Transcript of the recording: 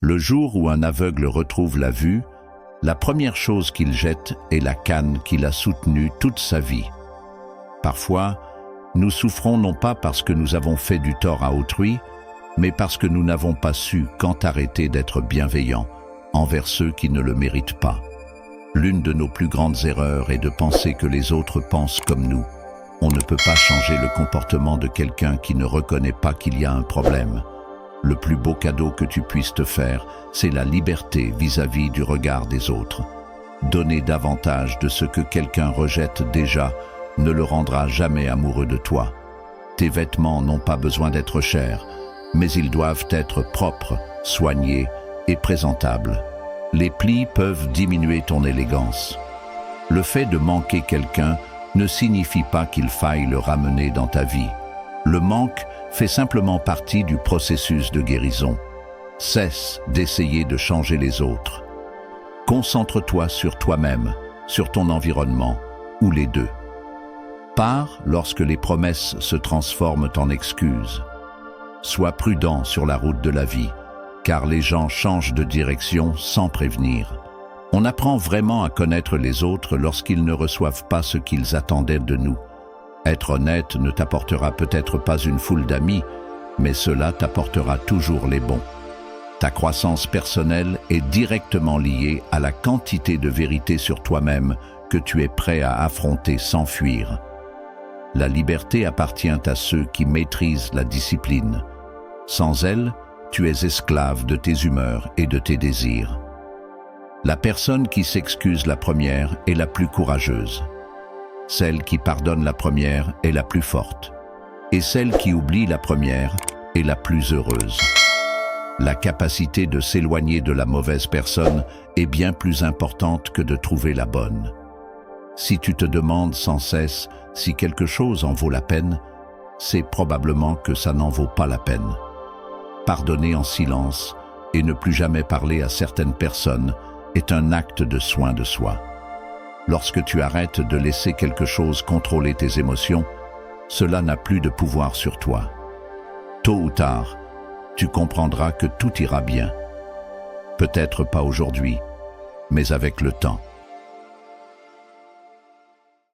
Le jour où un aveugle retrouve la vue, la première chose qu'il jette est la canne qu'il a soutenue toute sa vie. Parfois, nous souffrons non pas parce que nous avons fait du tort à autrui, mais parce que nous n'avons pas su quand arrêter d'être bienveillants envers ceux qui ne le méritent pas. L'une de nos plus grandes erreurs est de penser que les autres pensent comme nous. On ne peut pas changer le comportement de quelqu'un qui ne reconnaît pas qu'il y a un problème. Le plus beau cadeau que tu puisses te faire, c'est la liberté vis-à-vis du regard des autres. Donner davantage de ce que quelqu'un rejette déjà ne le rendra jamais amoureux de toi. Tes vêtements n'ont pas besoin d'être chers, mais ils doivent être propres, soignés et présentables. Les plis peuvent diminuer ton élégance. Le fait de manquer quelqu'un ne signifie pas qu'il faille le ramener dans ta vie. Le manque fait simplement partie du processus de guérison. Cesse d'essayer de changer les autres. Concentre-toi sur toi-même, sur ton environnement, ou les deux. Pars lorsque les promesses se transforment en excuses. Sois prudent sur la route de la vie, car les gens changent de direction sans prévenir. On apprend vraiment à connaître les autres lorsqu'ils ne reçoivent pas ce qu'ils attendaient de nous. Être honnête ne t'apportera peut-être pas une foule d'amis, mais cela t'apportera toujours les bons. Ta croissance personnelle est directement liée à la quantité de vérité sur toi-même que tu es prêt à affronter sans fuir. La liberté appartient à ceux qui maîtrisent la discipline. Sans elle, tu es esclave de tes humeurs et de tes désirs. La personne qui s'excuse la première est la plus courageuse. Celle qui pardonne la première est la plus forte. Et celle qui oublie la première est la plus heureuse. La capacité de s'éloigner de la mauvaise personne est bien plus importante que de trouver la bonne. Si tu te demandes sans cesse si quelque chose en vaut la peine, c'est probablement que ça n'en vaut pas la peine. Pardonner en silence et ne plus jamais parler à certaines personnes est un acte de soin de soi. Lorsque tu arrêtes de laisser quelque chose contrôler tes émotions, cela n'a plus de pouvoir sur toi. Tôt ou tard, tu comprendras que tout ira bien. Peut-être pas aujourd'hui, mais avec le temps.